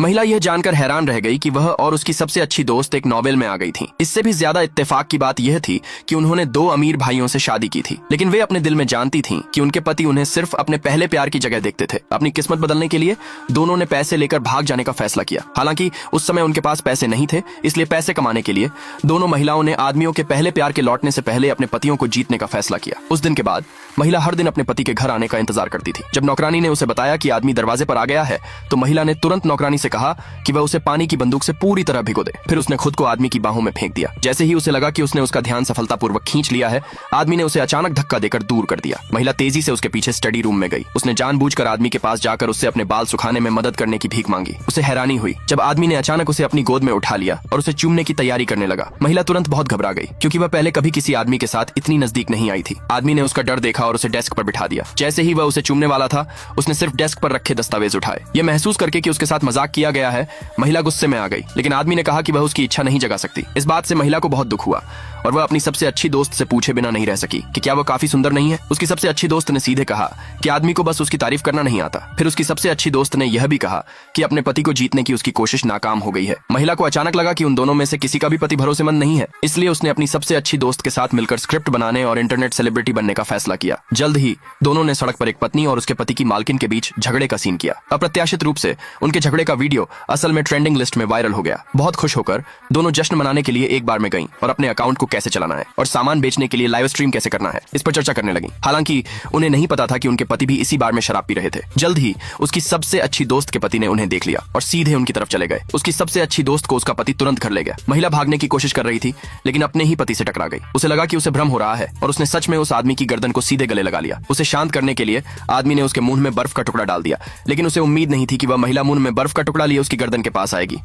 महिला यह जानकर हैरान रह गई कि वह और उसकी सबसे अच्छी दोस्त एक नोवेल में आ गई थी। इससे भी ज्यादा इत्तेफाक की बात यह थी कि उन्होंने दो अमीर भाइयों से शादी की थी, लेकिन वे अपने दिल में जानती थीं कि उनके पति उन्हें सिर्फ अपने पहले प्यार की जगह देखते थे। अपनी किस्मत बदलने के लिए दोनों ने पैसे लेकर भाग जाने का फैसला किया। हालांकि उस समय उनके पास पैसे नहीं थे, इसलिए पैसे कमाने के लिए दोनों महिलाओं ने आदमियों के पहले प्यार के लौटने से पहले अपने पतियों को जीतने का फैसला किया। उस दिन के बाद महिला हर दिन अपने पति के घर आने का इंतजार करती थी। जब नौकरानी ने उसे बताया कि आदमी दरवाजे पर आ गया है, तो महिला ने तुरंत नौकरानी से कहा कि वह उसे पानी की बंदूक से पूरी तरह भिगो दे। फिर उसने खुद को आदमी की बाहों में फेंक दिया। जैसे ही उसे लगा कि उसने उसका ध्यान सफलतापूर्वक खींच लिया है, आदमी ने उसे अचानक धक्का देकर दूर कर दिया। महिला तेजी से उसके पीछे स्टडी रूम में गई। उसने जानबूझकर आदमी के पास जाकर उससे अपने बाल सुखाने में मदद करने की भीख मांगी। उसे हैरानी हुई जब आदमी ने अचानक उसे अपनी गोद में उठा लिया और उसे चूमने की तैयारी करने लगा। महिला तुरंत बहुत घबरा गई, क्योंकि वह पहले कभी किसी आदमी के साथ इतनी नजदीक नहीं आई थी। आदमी ने उसका डर देखा और उसे डेस्क पर बिठा दिया। जैसे ही वह उसे चूमने वाला था, उसने सिर्फ डेस्क पर रखे दस्तावेज उठाए। यह महसूस करके कि उसके साथ मजाक किया गया है, महिला गुस्से में आ गई, लेकिन आदमी ने कहा कि वह उसकी इच्छा नहीं जगा सकती। इस बात से महिला को बहुत दुख हुआ और वह अपनी सबसे अच्छी दोस्त से पूछे बिना नहीं रह सकी कि क्या वह काफी सुंदर नहीं है। उसकी सबसे अच्छी दोस्त ने सीधे कहा कि आदमी को बस उसकी तारीफ करना नहीं आता। फिर उसकी सबसे अच्छी दोस्त ने यह भी कहा कि अपने पति को जीतने की उसकी कोशिश नाकाम हो गई है। महिला को अचानक लगा कि उन दोनों में से किसी का भी पति भरोसेमंद नहीं है, इसलिए उसने अपनी सबसे अच्छी दोस्त के साथ मिलकर स्क्रिप्ट बनाने और इंटरनेट सेलिब्रिटी बनने का फैसला किया। जल्द ही दोनों ने सड़क पर एक पत्नी और उसके पति की मालकिन के बीच झगड़े का सीन किया। अप्रत्याशित रूप से उनके झगड़े का वीडियो असल में ट्रेंडिंग लिस्ट में वायरल हो गया। बहुत खुश होकर दोनों जश्न मनाने के लिए एक बार में गईं और अपने अकाउंट को कैसे चलाना है और सामान बेचने के लिए लाइव स्ट्रीम कैसे करना है, इस पर चर्चा करने लगी। हालांकि उन्हें नहीं पता था कि उनके पति भी इसी बार में शराब पी रहे थे। जल्द ही उसकी सबसे अच्छी दोस्त के पति ने उन्हें देख लिया और सीधे उनकी तरफ चले गए। उसकी सबसे अच्छी दोस्त को उसका पति तुरंत घर ले गया। महिला भागने की कोशिश कर रही थी, लेकिन अपने ही पति से टकरा गई। उसे लगा कि उसे भ्रम हो रहा है और उसने सच में उस आदमी की गर्दन को सीधे गले लगा लिया। उसे शांत करने के लिए आदमी ने उसके मुंह में बर्फ का टुकड़ा डाल दिया, लेकिन उसे उम्मीद नहीं थी कि वह महिला मुंह में बर्फ का टुकड़ा लिए उसकी गर्दन के पास आएगी।